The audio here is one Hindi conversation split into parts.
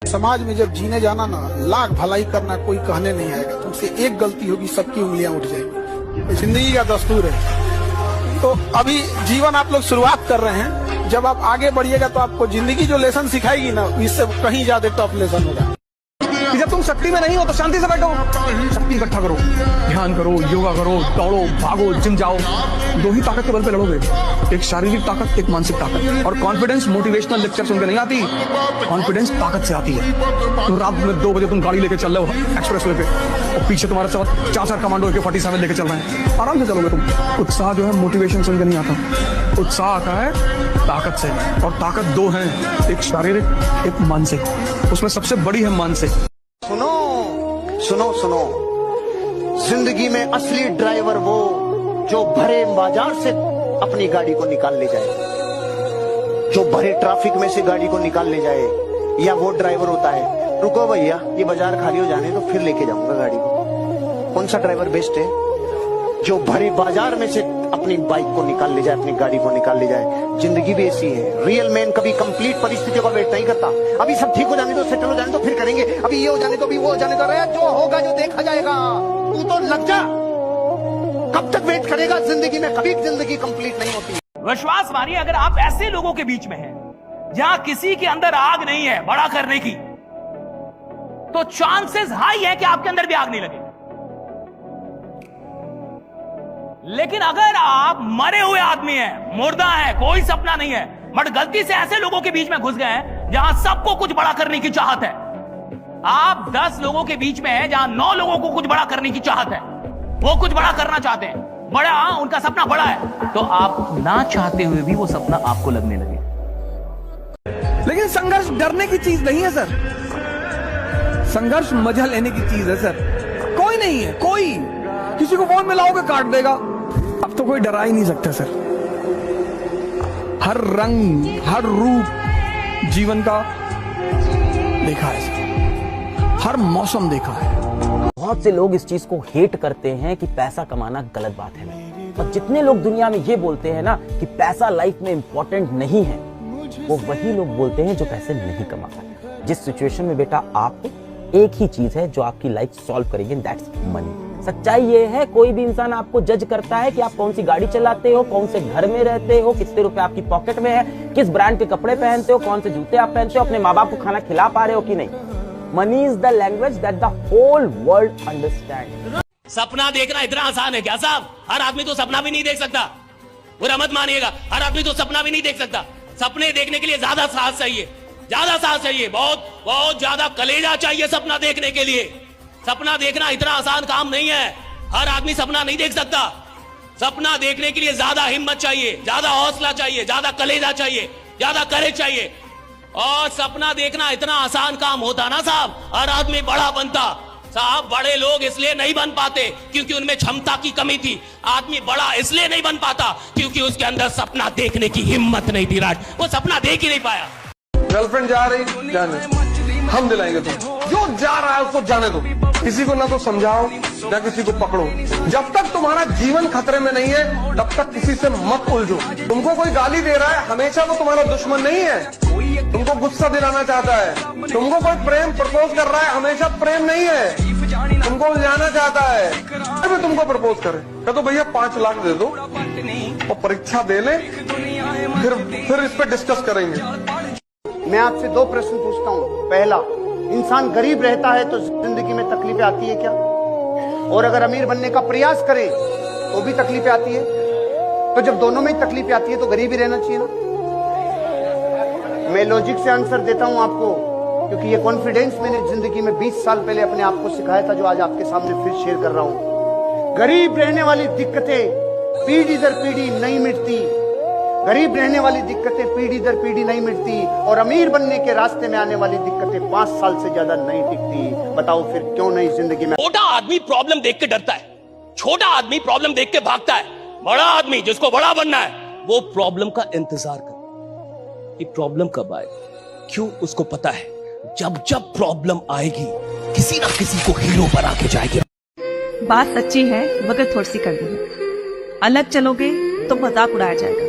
समाज में जब जीने जाना ना, लाख भलाई करना कोई कहने नहीं आएगा। तुमसे एक गलती होगी, सबकी उंगलियां उठ जाएंगी। जिंदगी का दस्तूर है। तो अभी जीवन आप लोग शुरुआत कर रहे हैं, जब आप आगे बढ़िएगा तो आपको जिंदगी जो लेसन सिखाएगी ना, इससे कहीं ज्यादा टफ लेसन होगा। जब तुम शक्ति में नहीं हो तो शांति से बैठो, शक्ति इकट्ठा करो, ध्यान करो, योगा करो, दौड़ो, भागो, जिम जाओ। दो ही ताकत के बल पे लड़ोगे, एक शारीरिक ताकत, एक मानसिक ताकत। और कॉन्फिडेंस मोटिवेशनल लेक्चर सुनकर नहीं आती, कॉन्फिडेंस ताकत से आती है। तो रात में 2 बजे तुम गाड़ी लेके चल रहे हो एक्सप्रेस वे पे, और पीछे तुम्हारे साथ 4 कमांडो के 47 लेके चल रहे हैं, आराम से चलोगे तुम। उत्साह जो है मोटिवेशन सुनकर नहीं आता, उत्साह आता है ताकत से। और ताकत 2 है, एक शारीरिक, एक मानसिक। उसमें सबसे बड़ी है मानसिक। सुनो सुनो सुनो, जिंदगी में असली ड्राइवर वो जो भरे बाजार से अपनी गाड़ी को निकाल ले जाए, जो भरे ट्रैफिक में से गाड़ी को निकाल ले जाए, या वो ड्राइवर होता है रुको भैया ये बाजार खाली हो जाने तो फिर लेके जाऊंगा गाड़ी को। कौन सा ड्राइवर बेस्ट है? जो भरे बाजार में से अपनी बाइक को निकाल ले जाए, अपनी गाड़ी को निकाल ले जाए। जिंदगी भी ऐसी है। रियल मैन कभी कंप्लीट परिस्थितियों का वेट नहीं करता। अभी सब ठीक हो जाने दो, सेटल हो जाने तो फिर करेंगे, अभी ये हो जाने तो, अभी वो हो जाने तो, अरे जो होगा जो देखा जाएगा। तू तो लग जा, कब तक वेट करेगा? जिंदगी में कभी जिंदगी कंप्लीट नहीं होती। विश्वास मानिए, अगर आप ऐसे लोगों के बीच में हैं जहां किसी के अंदर आग नहीं है बड़ा करने की, तो चांसेस हाई है कि आपके अंदर भी आग नहीं लगे। लेकिन अगर आप मरे हुए आदमी हैं, मुर्दा है, कोई सपना नहीं है, बट गलती से ऐसे लोगों के बीच में घुस गए हैं जहां सबको कुछ बड़ा करने की चाहत है। आप 10 लोगों के बीच में हैं जहां 9 लोगों को कुछ बड़ा करने की चाहत है, वो कुछ बड़ा करना चाहते हैं, बड़ा, उनका सपना बड़ा है, तो आप ना चाहते हुए भी वो सपना आपको लगने लगे। लेकिन संघर्ष डरने की चीज नहीं है सर, संघर्ष मजा लेने की चीज है सर। कोई नहीं है, कोई किसी को फोन मिलाओगे काट देगा। अब तो कोई डरा ही नहीं सकता सर। हर रंग, हर रूप जीवन का देखा है सर, हर मौसम देखा है। बहुत से लोग इस चीज को हेट करते हैं कि पैसा कमाना गलत बात है, और जितने लोग दुनिया में ये बोलते हैं ना कि पैसा लाइफ में इंपॉर्टेंट नहीं है, वो वही लोग बोलते हैं जो पैसे नहीं कमा पाते। जिस सिचुएशन में बेटा आप, एक ही चीज है जो आपकी लाइफ सॉल्व करेगी, दैट्स मनी। सच्चाई ये है, कोई भी इंसान आपको जज करता है कि आप कौन सी गाड़ी चलाते हो, कौन से घर में रहते हो, कितने रुपए आपकी पॉकेट में है, किस ब्रांड के कपड़े पहनते हो, कौन से जूते आप पहनते हो, अपने माँ बाप को खाना खिला पा रहे हो कि नहीं। Money is the language that the whole world understand. सपना देखना इतना आसान है क्या साहब? हर आदमी तो सपना भी नहीं देख सकता, बुरा मत मानिएगा, हर आदमी तो सपना भी नहीं देख सकता। सपने देखने के लिए ज्यादा साहस चाहिए, ज्यादा साहस चाहिए, बहुत बहुत ज्यादा कलेजा चाहिए सपना देखने के लिए। सपना देखना इतना आसान काम नहीं है, हर आदमी सपना नहीं देख सकता। सपना देखने के लिए ज्यादा हिम्मत चाहिए, ज्यादा हौसला चाहिए, ज्यादा कलेजा चाहिए, ज्यादा करेज चाहिए। और सपना देखना इतना आसान काम होता ना साहब, हर आदमी बड़ा बनता। साहब बड़े लोग इसलिए नहीं बन पाते क्योंकि उनमें क्षमता की कमी थी। आदमी बड़ा इसलिए नहीं बन पाता क्योंकि उसके अंदर सपना देखने की हिम्मत नहीं थी। राज, वो सपना देख ही नहीं पाया। गर्लफ्रेंड जा रही, जाने, हम दिलाएंगे तुम। जो जा रहा है उसको जाने दो, किसी को ना तो समझाओ ना किसी को पकड़ो। जब तक तुम्हारा जीवन खतरे में नहीं है तब तक किसी से मत उलझो। तुमको कोई गाली दे रहा है, हमेशा वो तुम्हारा दुश्मन नहीं है, तुमको गुस्सा दिलाना चाहता है। तुमको कोई प्रेम प्रपोज कर रहा है, हमेशा प्रेम नहीं है, तुमको उलझाना चाहता है। अभी तुमको प्रपोज करे तो भैया 5 लाख दे दो और परीक्षा दे ले, फिर इस पे डिस्कस करेंगे। मैं आपसे 2 प्रश्न पूछता हूँ। पहला, इंसान गरीब रहता है तो जिंदगी में तकलीफें आती है क्या? और अगर अमीर बनने का प्रयास करे तो भी तकलीफें आती है? तो जब दोनों में ही तकलीफें आती है तो गरीब ही रहना चाहिए ना? मैं लॉजिक से आंसर देता हूं आपको, क्योंकि ये कॉन्फिडेंस मैंने जिंदगी में 20 साल पहले अपने आप को सिखाया था, जो आज आपके सामने फिर शेयर कर रहा हूं। गरीब रहने वाली दिक्कतें पीढ़ी दर पीढ़ी नहीं मिटती, गरीब रहने वाली दिक्कतें पीढ़ी दर पीढ़ी नहीं मिटती, और अमीर बनने के रास्ते में आने वाली दिक्कतें 5 साल से ज्यादा नहीं टिकती। बताओ फिर क्यों नहीं जिंदगी में? छोटा आदमी प्रॉब्लम देख के डरता है, छोटा आदमी प्रॉब्लम देख के भागता है। बड़ा आदमी जिसको बड़ा बनना है वो प्रॉब्लम का इंतजार करता है कि प्रॉब्लम कब आए। क्यों? उसको पता है जब जब प्रॉब्लम आएगी किसी ना किसी को हीरो बना के जाएगी। बात सच्ची है मगर थोड़ी सी कड़वी है। अलग चलोगे तो मजाक उड़ाया जाएगा,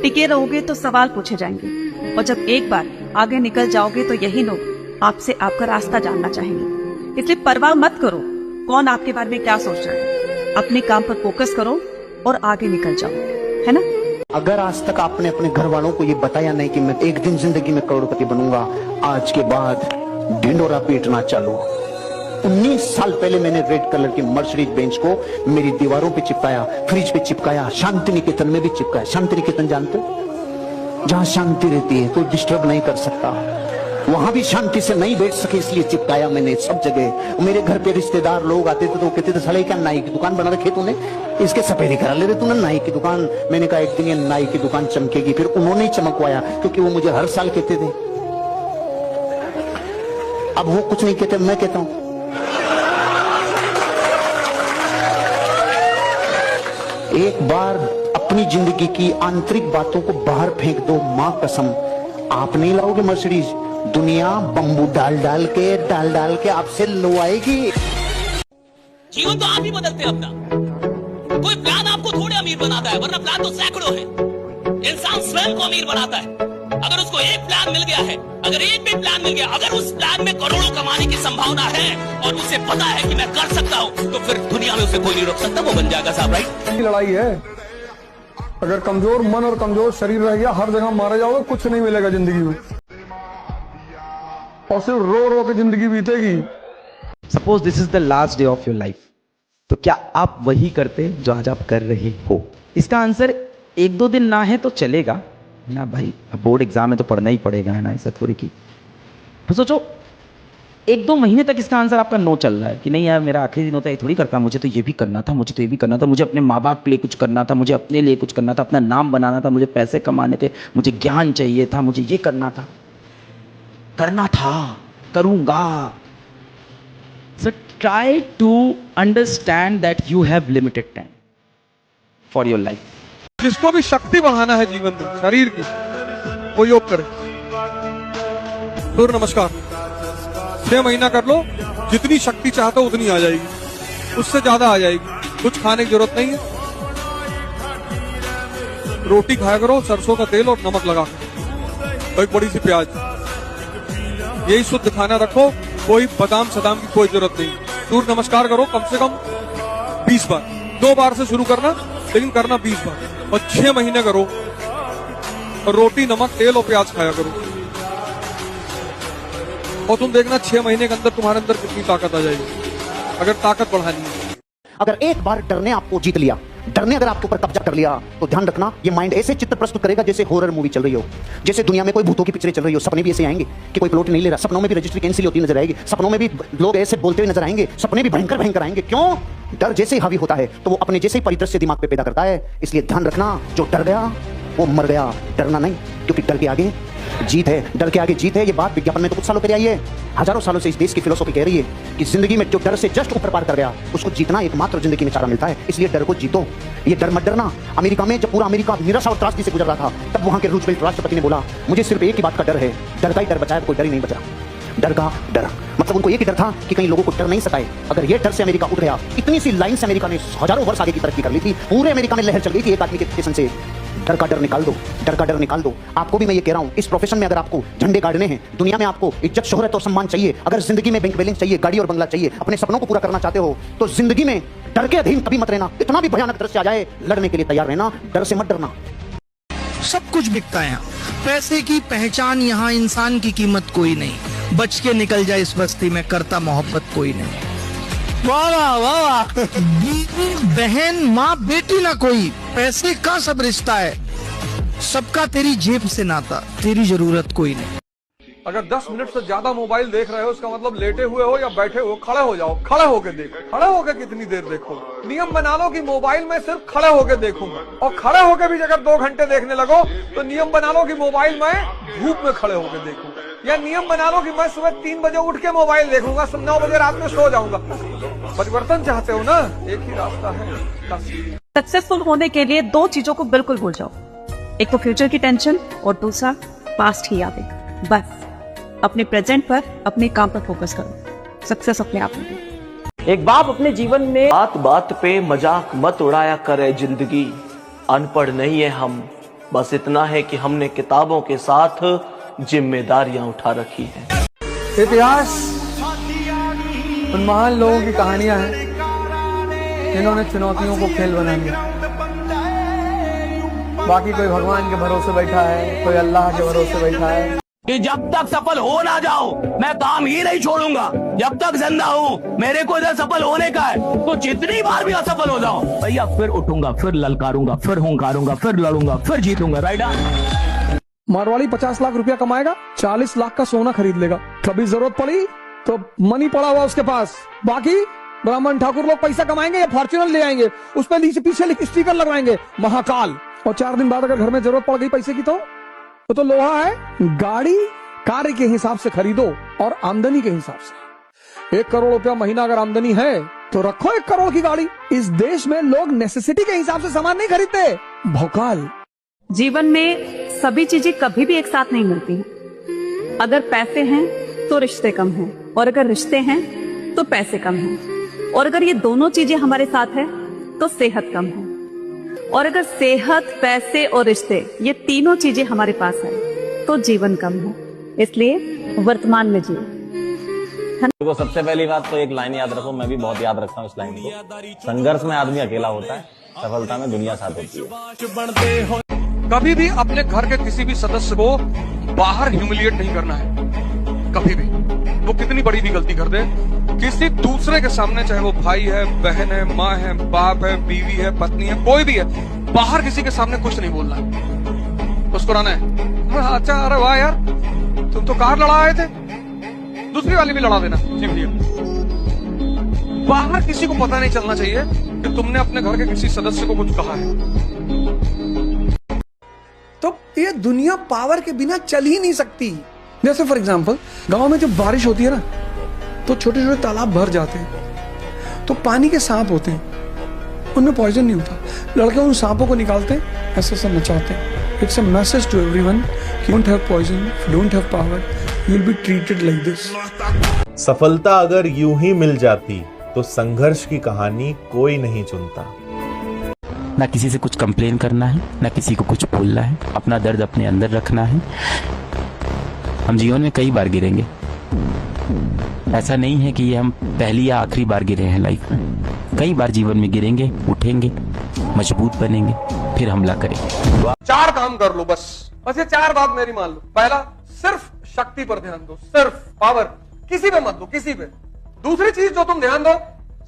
टिके रहोगे तो सवाल पूछे जाएंगे, और जब एक बार आगे निकल जाओगे तो यही लोग आपसे आपका रास्ता जानना चाहेंगे। इसलिए परवाह मत करो कौन आपके बारे में क्या सोच रहा है, अपने काम पर फोकस करो और आगे निकल जाओ, है ना। अगर आज तक आपने अपने घर वालों को ये बताया नहीं कि मैं एक दिन जिंदगी में करोड़पति बनूंगा, आज के बाद ढिंडोरा पीटना चालू। 19 साल पहले मैंने रेड कलर की मर्सिडीज बेंच को मेरी दीवारों पे चिपकाया, फ्रिज पे चिपकाया, शांति निकेतन में भी चिपकाया। शांति निकेतन जानते हो, जहां शांति रहती है कोई डिस्टर्ब नहीं कर सकता, वहां भी शांति से नहीं बैठ सके इसलिए चिपकाया मैंने सब जगह। मेरे घर पे रिश्तेदार लोग आते थे तो कहते थे साले क्या नाई की दुकान बना रखी तूने, इसके सफेदी करा ले रहे तूने नाई की दुकान। मैंने कहा एक दिन ये नाई की दुकान चमकेगी। फिर उन्होंने ही चमकवाया क्योंकि वो मुझे हर साल कहते थे। अब वो कुछ नहीं कहते, मैं कहता हूं। एक बार अपनी जिंदगी की आंतरिक बातों को बाहर फेंक दो, मां कसम आप नहीं लाओगे मर्सिडीज, दुनिया बम्बू डाल डाल के आपसे लो आएगी। जीवन तो आप ही बदलते हैं अपना। कोई प्लान आपको थोड़े अमीर बनाता है, वरना प्लान तो सैकड़ों है। इंसान स्वयं को अमीर बनाता है। अगर उसको एक प्लान मिल गया है, अगर एक भी प्लान मिल गया, अगर उस प्लान में करोड़ों कमाने की संभावना है और उसे पता है कि मैं कर सकता हूं, तो फिर दुनिया में उसे कोई नहीं रोक सकता, वो बन जाएगा साहब, राइट। लड़ाई है, अगर कमजोर मन और कमजोर शरीर रह गया हर जगह मारे जाओगे, कुछ नहीं मिलेगा जिंदगी में, और सिर्फ रो रो के जिंदगी बीतेगी। Suppose this is the last day of your life, तो क्या आप वही करते जो आज आप कर रहे हो? इसका आंसर 1-2 दिन ना है तो चलेगा ना भाई, बोर्ड एग्जाम में तो पढ़ना ही पड़ेगा, है ना, ऐसा थोड़ी की। तो सोचो 1-2 महीने तक इसका आंसर आपका नो चल रहा है कि नहीं यार मेरा आखिरी दिन होता है, ये थोड़ी करता, मुझे तो ये भी करना था, मुझे तो ये भी करना था, मुझे अपने माँ बाप के लिए कुछ करना था, मुझे अपने लिए कुछ करना था, अपना नाम बनाना था, मुझे पैसे कमाने थे, मुझे ज्ञान चाहिए था, मुझे ये करना था, करूंगा। So try to understand that you have limited time for your life. जिसको भी शक्ति बढ़ाना है जीवन में शरीर की, वो योग करे। सूर्य नमस्कार 6 महीना कर लो, जितनी शक्ति चाहते हो उतनी आ जाएगी, उससे ज्यादा आ जाएगी। कुछ खाने की जरूरत नहीं है, रोटी खाया करो सरसों का तेल और नमक लगा कर, एक बड़ी सी प्याज, यही शुद्ध खाना रखो, कोई बादाम सदाम की कोई जरूरत नहीं। सूर्य नमस्कार करो कम से कम 20 बार, 2 बार से शुरू करना, लेकिन करना 20 बार, और 6 महीने करो, और रोटी नमक तेल और प्याज खाया करो, और तुम देखना 6 महीने के अंदर तुम्हारे अंदर कितनी ताकत आ जाएगी, अगर ताकत बढ़ानी है। अगर एक बार डर ने आपको जीत लिया, डर ने अगर आपके ऊपर कब्जा कर लिया, तो ध्यान रखना ये माइंड ऐसे चित्र प्रस्तुत करेगा जैसे हॉरर मूवी चल रही हो, जैसे दुनिया में कोई भूतों की पिक्चरें चल रही हो। सपने भी ऐसे आएंगे कि कोई प्लॉट नहीं ले रहा, सपनों में भी रजिस्ट्री कैंसिल होती नजर आएगी, सपनों में भी लोग ऐसे बोलते हुए नजर आएंगे, सपने भी भयंकर भयंकर आएंगे। क्यों? डर जैसे हावी होता है तो वो अपने जैसे ही परिदृश्य दिमाग पे पैदा करता है। इसलिए ध्यान रखना, जो डर गया वो मर गया, डरना नहीं, क्योंकि डर के आगे जीत है, डर के आगे जीत है। ये बात विज्ञापन में तो कुछ सालों पहले आई है, हजारों सालों से इस देश की फिलोसॉफी कह रही है कि जिंदगी में जो डर से जस्ट ऊपर पार कर गया, उसको जीतना एकमात्र जिंदगी में चारा मिलता है। इसलिए डर को जीतो, ये डर मत डरना। अमेरिका में जब पूरा अमेरिका निराशा और त्रासदी से गुजर रहा था, तब वहां के रूजवेल्ट राष्ट्रपति ने बोला, मुझे सिर्फ एक ही बात का डर है, डर का ही डर बचाया, कोई डर ही नहीं बचा। डर का डर मतलब उनको एक ही डर था कि कहीं लोगों को डर नहीं सताए। अगर ये डर से अमेरिका उठ गया, इतनी सी लाइन से अमेरिका ने हजारों वर्ष आगे की तरक्की कर ली थी, पूरे अमेरिका में लहर चल गई थी एक आदमी के स्टेशन से। डर का डर निकाल दो, डर का डर निकाल दो। आपको भी मैं ये कह रहा हूं, इस प्रोफेशन में अगर आपको झंडे गाड़ने हैं, दुनिया में आपको इज्जत शोहरत और सम्मान चाहिए, अगर जिंदगी में बैंक बैलेंस चाहिए, गाड़ी और बंगला चाहिए, अपने सपनों को पूरा करना चाहते हो, तो जिंदगी में डर के अधीन कभी मत रहना। इतना भी भयानक दृश्य आ जाए, लड़ने के लिए तैयार रहना, डर से मत डरना। सब कुछ बिकता है यहाँ, पैसे की पहचान यहाँ, इंसान की कीमत कोई नहीं। बच के निकल जाए इस बस्ती में, करता मोहब्बत कोई नहीं। वाह वाह वाह, बीवी बहन माँ बेटी ना कोई, पैसे का सब रिश्ता है, सबका तेरी जेब से नाता, तेरी जरूरत कोई नहीं। अगर 10 मिनट से ज्यादा मोबाइल देख रहे हो, उसका मतलब लेटे हुए हो या बैठे हो, खड़े हो जाओ, खड़े होके देखो, खड़े होके कितनी देर देखो। नियम बना लो कि मोबाइल में सिर्फ खड़े होके देखूंगा, और खड़े होके भी अगर 2 घंटे देखने लगो तो नियम बना लो कि मोबाइल में धूप में खड़े होके देखूंगा, या नियम बना लो कि मैं सुबह 3 बजे उठ के मोबाइल देखूंगा, 9 बजे रात में सो जाऊंगा। परिवर्तन चाहते हो ना, एक ही रास्ता है। सक्सेसफुल होने के लिए 2 चीजों को बिल्कुल भूल जाओ, एक तो फ्यूचर की टेंशन और दूसरा पास्ट की यादें। बस अपने प्रेजेंट पर, अपने काम पर फोकस करो, सक्सेस अपने आप में। एक बाप अपने जीवन में बात बात पे मजाक मत उड़ाया करे जिंदगी, अनपढ़ नहीं है हम, बस इतना है कि हमने किताबों के साथ जिम्मेदारियां उठा रखी हैं। इतिहास उन महान लोगों की कहानियां हैं जिन्होंने चुनौतियों को खेल बना लिया। बाकी कोई भगवान के भरोसे बैठा है, कोई अल्लाह के भरोसे बैठा है। कि जब तक सफल हो ना जाओ मैं काम ही नहीं छोड़ूंगा। जब तक जिंदा हूँ मेरे को इधर सफल होने का है, तो जितनी बार भी असफल हो जाओ भैया फिर उठूंगा, फिर ललकारूंगा, फिर हुंकारूंगा, फिर लड़ूंगा, फिर जीतूंगा। राइट। मारवाड़ी 50 लाख रुपया कमाएगा, 40 लाख का सोना खरीद लेगा। कभी जरूरत पड़ी तो मनी पड़ा हुआ उसके पास। बाकी ब्राह्मण ठाकुर लोग पैसा कमाएंगे या फॉर्च्यूनर ले आएंगे, उस पर नीचे पीछे स्टिकर लगवाएंगे महाकाल, और 4 दिन बाद अगर घर में जरूरत पड़ गई पैसे की तो लोहा है। गाड़ी कार्य के हिसाब से खरीदो और आमदनी के हिसाब से। 1 करोड़ रुपया महीना अगर आमदनी है तो रखो 1 करोड़ की गाड़ी। इस देश में लोग नेसेसिटी के हिसाब से सामान नहीं खरीदते, भौकाल। जीवन में सभी चीजें कभी भी एक साथ नहीं मिलती हैं। अगर पैसे हैं तो रिश्ते कम हैं, और अगर रिश्ते हैं तो पैसे कम हैं, और अगर ये दोनों चीजें हमारे साथ है तो सेहत कम है, और अगर सेहत, पैसे और रिश्ते ये तीनों चीजें हमारे पास है तो जीवन कम है। इसलिए वर्तमान में जियो। देखो, सबसे पहली बात तो एक लाइन याद रखो, मैं भी बहुत याद रखता हूँ इस लाइन को। संघर्ष में आदमी अकेला होता है, सफलता में दुनिया साथ होती है। कभी भी अपने घर के किसी भी सदस्य को बाहर ह्यूमिलिएट नहीं करना है, कभी भी। वो कितनी बड़ी भी गलती कर दे, किसी दूसरे के सामने, चाहे वो भाई है, बहन है, माँ है, बाप है, बीवी है, पत्नी है, कोई भी है, बाहर किसी के सामने कुछ नहीं बोलना है। उसको रहना है अच्छा, अरे वाह यार तुम तो कार लड़ा आए थे, दूसरी वाली भी लड़ा देना। जी भैया। बाहर किसी को पता नहीं चलना चाहिए कि तुमने अपने घर के किसी सदस्य को कुछ कहा है। तो ये दुनिया पावर के बिना चल ही नहीं सकती। जैसे फॉर एग्जाम्पल गांव में जब बारिश होती है ना, तो छोटे छोटे तालाब भर जाते हैं, तो पानी के सांप होते हैं, उनमें पॉइजन नहीं होता। लड़के उन सांपों को निकालते हैं, ऐसे ऐसे नचाते हैं। It's a message to everyone कि don't have poison, don't have power, you will be treated like this. सफलता अगर यूं ही मिल जाती तो संघर्ष की कहानी कोई नहीं चुनता। ना किसी से कुछ कंप्लेन करना है, ना किसी को कुछ बोलना है, अपना दर्द अपने अंदर रखना है। हम जीवन में कई बार गिरेंगे, ऐसा नहीं है कि ये हम पहली या आखिरी बार गिरे हैं लाइफ में। कई बार जीवन में गिरेंगे, उठेंगे, मजबूत बनेंगे, फिर हमला करेंगे। 4 काम कर लो बस ये 4 बात मेरी मान लो। पहला, सिर्फ शक्ति पर ध्यान दो, सिर्फ पावर, किसी पे मत दो, किसी पे। दूसरी चीज जो तुम ध्यान दो,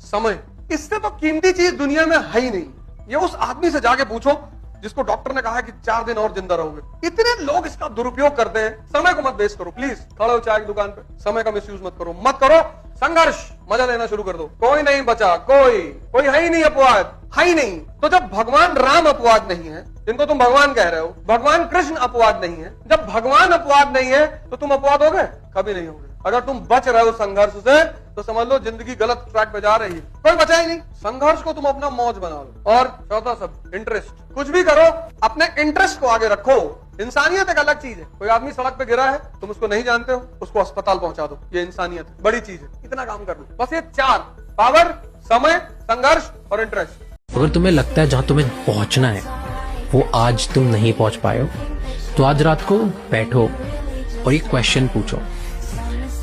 समय। इससे तो कीमती चीज दुनिया में है ही नहीं। ये उस आदमी से जाके पूछो जिसको डॉक्टर ने कहा है कि 4 दिन और जिंदा रहोगे। इतने लोग इसका दुरुपयोग करते हैं। समय को मत वेस्ट करो प्लीज। खड़े हो चाय की दुकान पे, समय का मिसयूज मत करो। संघर्ष, मजा लेना शुरू कर दो। कोई नहीं बचा, कोई है ही नहीं अपवाद, है ही नहीं। तो जब भगवान राम अपवाद नहीं है, जिनको तुम भगवान कह रहे हो, भगवान कृष्ण अपवाद नहीं है, जब भगवान अपवाद नहीं है तो तुम अपवाद होगे? कभी नहीं होगे। अगर तुम बच रहे हो संघर्ष से तो समझ लो जिंदगी गलत ट्रैक पे जा रही है। कोई बचा ही नहीं। संघर्ष को तुम अपना मौज बना लो। और चौथा सब, इंटरेस्ट। कुछ भी करो, अपने इंटरेस्ट को आगे रखो। इंसानियत एक अलग चीज है। कोई आदमी सड़क पे गिरा है, तुम उसको नहीं जानते हो, उसको अस्पताल पहुंचा दो। ये इंसानियत है, बड़ी चीज है। इतना काम कर लो बस। ये 4, पावर, समय, संघर्ष और इंटरेस्ट। अगर तुम्हें लगता है जहां तुम्हें पहुंचना है वो आज तुम नहीं पहुंच पाए हो, तो आज रात को बैठो और एक क्वेश्चन पूछो,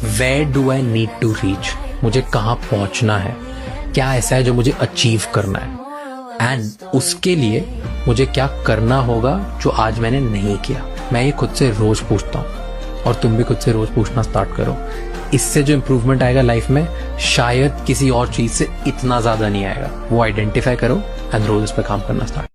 where do I need to reach? मुझे कहां पहुंचना है? क्या ऐसा है जो मुझे अचीव करना है? एंड उसके लिए मुझे क्या करना होगा जो आज मैंने नहीं किया? मैं ये खुद से रोज पूछता हूं और तुम भी खुद से रोज पूछना स्टार्ट करो। इससे जो इंप्रूवमेंट आएगा लाइफ में, शायद किसी और चीज से इतना ज्यादा नहीं आएगा। वो आइडेंटिफाई करो एंड रोज इस पे काम करना स्टार्ट।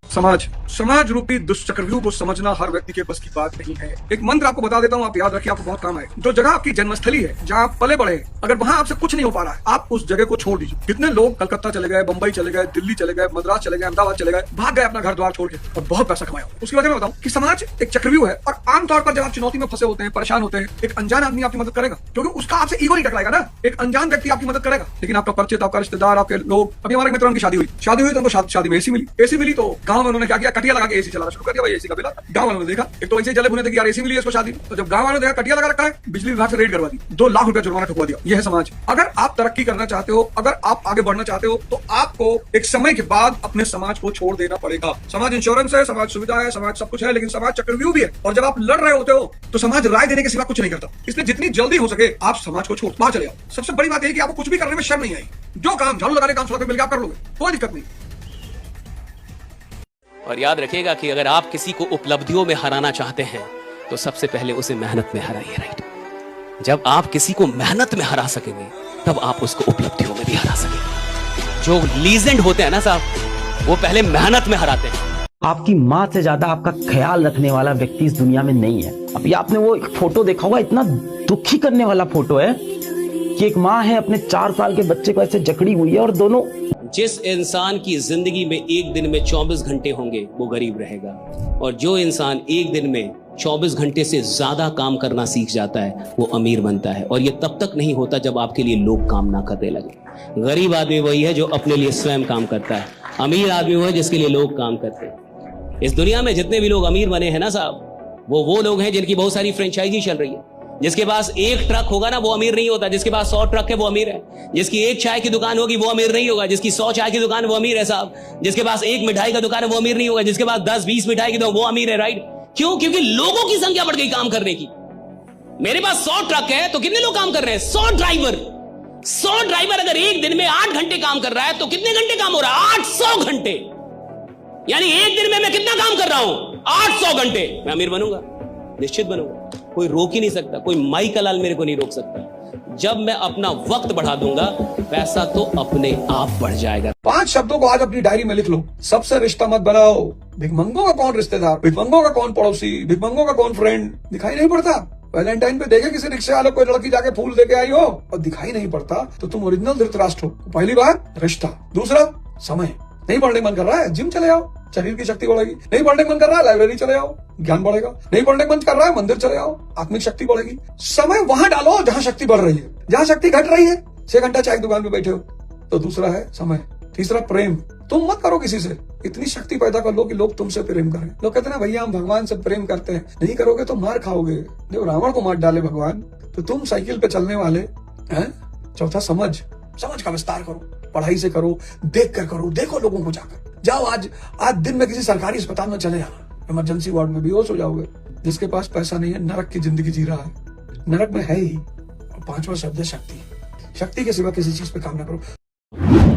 समाज रूपी दुष्चक्रव्यूह को समझना हर व्यक्ति के बस की बात नहीं है। एक मंत्र आपको बता देता हूँ, आप याद रखिए, आपको बहुत काम आए। जो जगह आपकी जन्मस्थली है, जहाँ आप पले बड़े, अगर वहाँ आपसे कुछ नहीं हो पा रहा है, आप उस जगह को छोड़ दीजिए। कितने लोग कलकत्ता चले गए, बंबई चले गए, दिल्ली चले गए, मद्रास चले गए, अहमदाबाद चले गए, भाग गए अपना घर द्वार छोड़ के और बहुत पैसा कमाया। उसकी वजह मैं बताऊँ कि समाज एक चक्रव्यूह है और आमतौर पर जब आप चुनौती में फंसे होते हैं, परेशान होते हैं, एक अनजान आदमी आपकी मदद करेगा, क्योंकि उसका आपसे ईगो नहीं टकराएगा ना। एक अनजान व्यक्ति आपकी मदद करेगा, लेकिन आपका परिचित, आपका रिश्तेदार, आपके लोग। अभी हमारे मित्रों की शादी हुई तो उनको शादी में एसी मिली तो गाँव में उन्होंने क्या किया, कटिया लगा के एसी चलाना शुरू कर दिया। भाई एसी का बिल, गांव वालों ने देखा, एक तो ऐसे ही जले भुने थे कि यार एसी मिली है इसको शादी, तो जब गांव वालों ने देखा कटिया लगा रखा है, बिजली विभाग से रेड करवा दी, 2 लाख रुपया जुर्माना ठुकवा दिया। यह है समाज। अगर आप तरक्की करना चाहते हो, अगर आप आगे बढ़ना चाहते हो, तो आपको एक समय के बाद अपने समाज को छोड़ देना पड़ेगा। समाज इंश्योरेंस है, समाज सुविधा है, समाज सब कुछ है, लेकिन समाज चक्रव्यूह भी है। और जब आप लड़ रहे होते हो तो समाज राय देने के सिवा कुछ नहीं करता। इसलिए जितनी जल्दी हो सके आप समाज को छोड़ बाहर चले आओ। सबसे बड़ी बात यह है कि आपको कुछ भी करने में शर्म नहीं आई। जो काम झाड़ू लगाने काम सड़क पे मिल गया आप कर लोगे, कोई दिक्कत नहीं। और याद रखिएगा कि अगर आप किसी को उपलब्धियों में हराना चाहते हैं तो सबसे पहले उसे मेहनत में हराइए, राइट। जब आप किसी को मेहनत में हरा सकेंगे तब आप उसको उपलब्धियों में भी हरा सकेंगे। जो लीजेंड होते हैं ना साहब, वो पहले मेहनत में हराते हैं। आपकी माँ से ज्यादा आपका ख्याल रखने वाला व्यक्ति इस दुनिया में नहीं है। अभी आपने वो एक फोटो देखा होगा, इतना दुखी करने वाला फोटो है कि एक माँ है, अपने 4 साल के बच्चे को ऐसे जकड़ी हुई है और दोनों। जिस इंसान की जिंदगी में एक दिन में 24 घंटे होंगे वो गरीब रहेगा, और जो इंसान एक दिन में 24 घंटे से ज्यादा काम करना सीख जाता है वो अमीर बनता है। और ये तब तक नहीं होता जब आपके लिए लोग काम ना करने लगे। गरीब आदमी वही है जो अपने लिए स्वयं काम करता है, अमीर आदमी वो है जिसके लिए लोग काम करते हैं। इस दुनिया में जितने भी लोग अमीर बने हैं ना साहब, वो लोग हैं जिनकी बहुत सारी फ्रेंचाइजी चल रही है। जिसके पास 1 ट्रक होगा ना वो अमीर नहीं होता, जिसके पास 100 ट्रक है वो अमीर है। जिसकी 1 चाय की दुकान होगी वो अमीर नहीं होगा, जिसकी 100 चाय की दुकान वो अमीर है साहब। जिसके पास 1 मिठाई का दुकान है वो अमीर नहीं होगा, जिसके पास 10-20 मिठाई की दुकान वो अमीर है, राइट। क्यों? क्योंकि लोगों की संख्या बढ़ गई काम करने की। मेरे पास 100 ट्रक है तो कितने लोग काम कर रहे हैं? 100 ड्राइवर। 100 ड्राइवर अगर एक दिन में 8 घंटे काम कर रहा है तो कितने घंटे काम हो रहा है? 800 घंटे। यानी एक दिन में मैं कितना काम कर रहा हूं? 800 घंटे। मैं अमीर बनूंगा, निश्चित बनूंगा। कोई रोक ही नहीं सकता, कोई माई का लाल मेरे को नहीं रोक सकता। जब मैं अपना वक्त बढ़ा दूंगा पैसा तो अपने आप बढ़ जाएगा। 5 शब्दों को आज अपनी डायरी में लिख लो। सबसे रिश्ता मत बनाओ। भिखमंगों का कौन रिश्तेदार, भिखमंगों का कौन पड़ोसी, भिखमंगों का कौन फ्रेंड दिखाई नहीं पड़ता। वैलेंटाइन पे देखे किसी रिक्शे वाले कोई लड़की जाके फूल देके आई हो और दिखाई नहीं पड़ता तो तुम ओरिजिनल धृतराष्ट्र हो। पहली बात रिश्ता, दूसरा समय। नहीं पढ़ने मन कर रहा है जिम चले आओ, शरीर की शक्ति बढ़ेगी। नहीं पढ़ने मन कर रहा है लाइब्रेरी चले आओ, ज्ञान बढ़ेगा। नहीं पढ़ने मन कर रहा है मंदिर चले आओ, आत्मिक शक्ति बढ़ेगी। समय वहां डालो जहां शक्ति बढ़ रही है। जहां शक्ति घट रही है 6 घंटा चाय की दुकान पे बैठे हो तो दूसरा है समय। तीसरा प्रेम। तुम मत करो किसी से, इतनी शक्ति पैदा कर लो कि लोग तुमसे प्रेम करें। लोग कहते हैं ना भैया हम भगवान से प्रेम करते हैं, नहीं करोगे तो मार खाओगे। जब रावण को मार डाले भगवान तो तुम साइकिल पे चलने वाले हैं। चौथा समझ का विस्तार करो, पढ़ाई से करो, देख कर करो, देखो लोगों को जाकर। जाओ आज दिन में किसी सरकारी अस्पताल में चले जाओ, इमरजेंसी वार्ड में बेहोश हो जाओगे। जिसके पास पैसा नहीं है नरक की जिंदगी जी रहा है, नरक में है ही। और 5वां शब्द है शक्ति। शक्ति के सिवा किसी चीज पे काम ना करो।